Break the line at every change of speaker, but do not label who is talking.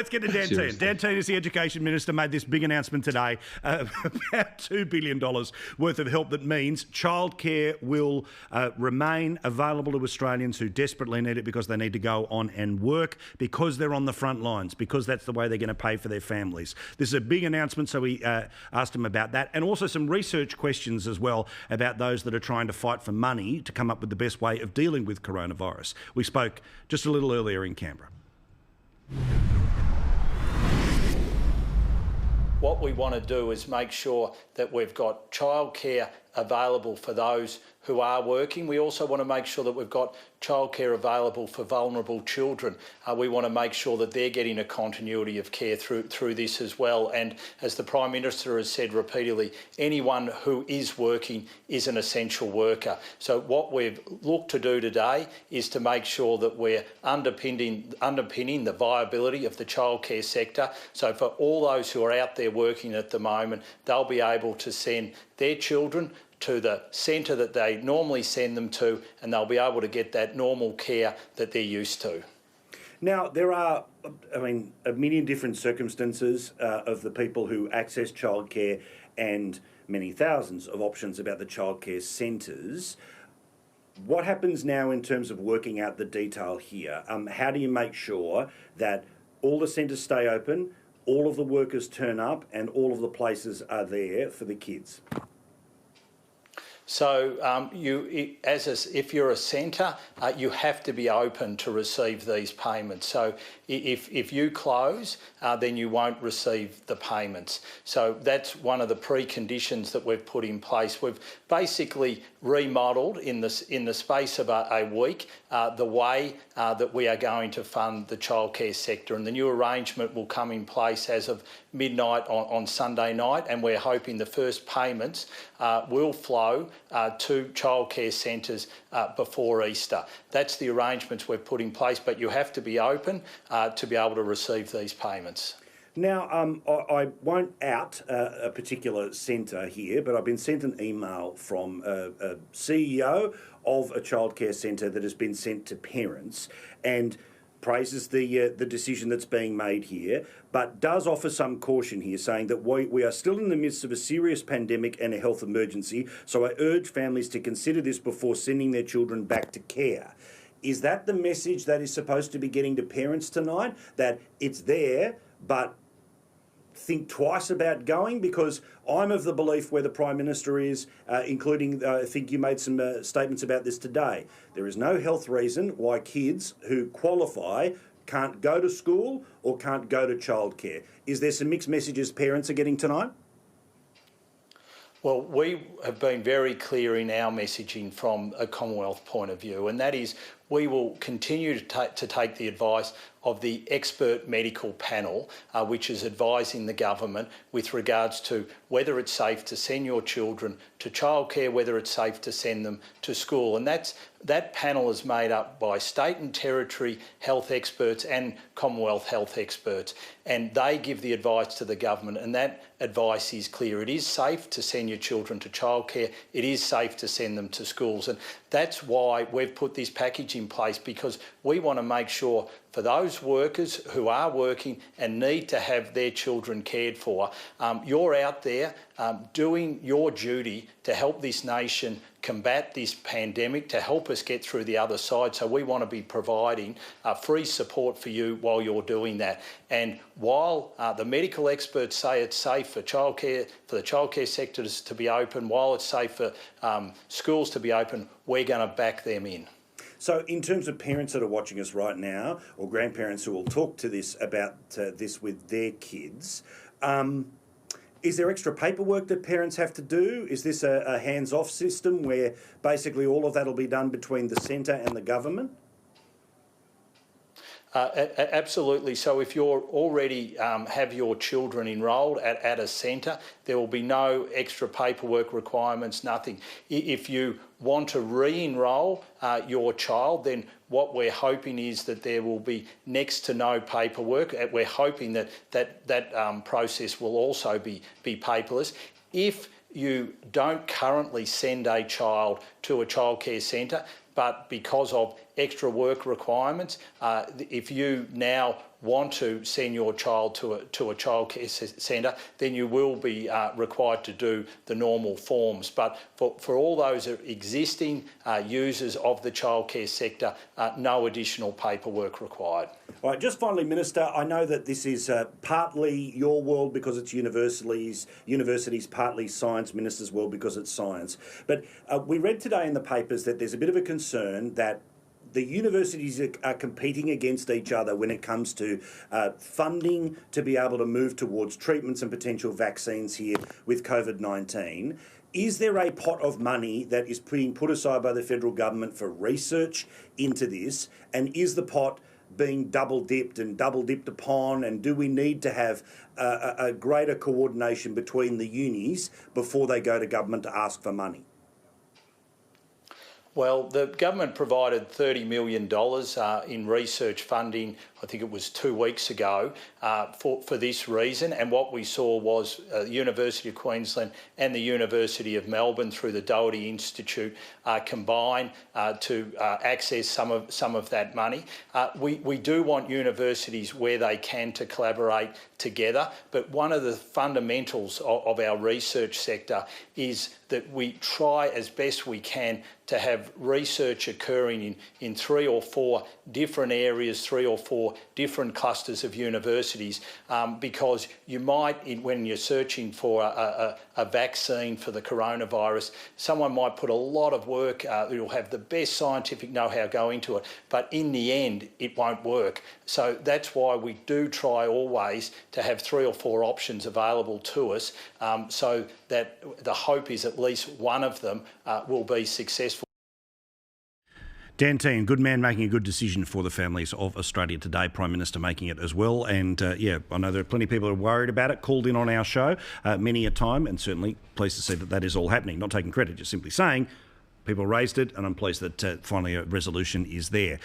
Let's get to Dan Tehan. Dan Tehan is the Education Minister, made this big announcement today about $2 billion worth of help that means childcare will remain available to Australians who desperately need it because they need to go on and work, because they're on the front lines, because that's the way they're going to pay for their families. This is a big announcement, so we asked him about that, and also some research questions as well about those that are trying to fight for money to come up with the best way of dealing with coronavirus. We spoke just a little earlier in Canberra.
What we want to do is make sure that we've got childcare available for those who are working. We also want to make sure that we've got childcare available for vulnerable children. We want to make sure that they're getting a continuity of care through this as well. And as the Prime Minister has said repeatedly, anyone who is working is an essential worker. So what we've looked to do today is to make sure that we're underpinning the viability of the childcare sector. So for all those who are out there working at the moment, they'll be able to send their children to the centre that they normally send them to, and they'll be able to get that normal care that they're used to.
Now, there are, a million different circumstances of the people who access childcare and many thousands of options about the childcare centres. What happens now in terms of working out the detail here? How do you make sure that all the centres stay open, all of the workers turn up, and all of the places are there for the kids?
So if you're a centre, you have to be open to receive these payments. So if you close, then you won't receive the payments. So that's one of the preconditions that we've put in place. We've basically remodelled in the space of a week the way that we are going to fund the childcare sector, and the new arrangement will come in place as of midnight on Sunday night, and we're hoping the first payments will flow to childcare centres before Easter. That's the arrangements we've put in place, but you have to be open to be able to receive these payments.
Now, I won't out a particular centre here, but I've been sent an email from a CEO of a childcare centre that has been sent to parents and praises the decision that's being made here, but does offer some caution here, saying that we are still in the midst of a serious pandemic and a health emergency, so I urge families to consider this before sending their children back to care. Is that the message that is supposed to be getting to parents tonight, that it's there, but think twice about going? Because I'm of the belief where the Prime Minister is, including, I think you made some statements about this today. There is no health reason why kids who qualify can't go to school or can't go to childcare. Is there some mixed messages parents are getting tonight?
Well, we have been very clear in our messaging from a Commonwealth point of view, and that is we will continue to take the advice of the expert medical panel, which is advising the government with regards to whether it's safe to send your children to childcare, whether it's safe to send them to school. And that panel is made up by state and territory health experts and Commonwealth health experts, and they give the advice to the government, and that advice is clear. It is safe to send your children to childcare. It is safe to send them to schools, and that's why we've put this package in place, because we want to make sure for those workers who are working and need to have their children cared for, you're out there doing your duty to help this nation combat this pandemic, to help us get through the other side. So we want to be providing free support for you while you're doing that. And while the medical experts say it's safe for childcare, for the childcare sector to be open, while it's safe for schools to be open, we're going to back them in.
So in terms of parents that are watching us right now, or grandparents who will talk to this about this with their kids, is there extra paperwork that parents have to do? Is this a hands-off system where basically all of that will be done between the centre and the government?
Absolutely. So if you're already have your children enrolled at a centre, there will be no extra paperwork requirements, nothing. If you want to re-enrol your child, then what we're hoping is that there will be next to no paperwork. We're hoping that process will also be paperless. If you don't currently send a child to a childcare centre, but because of extra work requirements, if you now want to send your child to a childcare centre, then you will be required to do the normal forms. But for all those existing users of the childcare sector, no additional paperwork required.
All right, just finally, Minister, I know that this is partly your world because it's universities, partly Science Minister's world because it's science. But we read today in the papers that there's a bit of a concern that the universities are competing against each other when it comes to funding to be able to move towards treatments and potential vaccines here with COVID-19. Is there a pot of money that is being put aside by the federal government for research into this? And is the pot being double-dipped upon? And do we need to have a greater coordination between the unis before they go to government to ask for money?
Well, the government provided $30 million in research funding, I think it was 2 weeks ago, for this reason. And what we saw was the University of Queensland and the University of Melbourne through the Doherty Institute combine to access some of that money. We do want universities where they can to collaborate together, but one of the fundamentals of our research sector is that we try as best we can to have research occurring in 3 or 4 different areas, 3 or 4 different clusters of universities, because you might, when you're searching for a vaccine for the coronavirus, someone might put a lot of work, it'll have the best scientific know-how go into it, but in the end, it won't work. So that's why we do try always to have 3 or 4 options available to us, so that the hope is at least one of them will be successful.
Dan Tehan, good man making a good decision for the families of Australia today, Prime Minister making it as well. And I know there are plenty of people who are worried about it, called in on our show many a time, and certainly pleased to see that is all happening. Not taking credit, just simply saying people raised it, and I'm pleased that finally a resolution is there.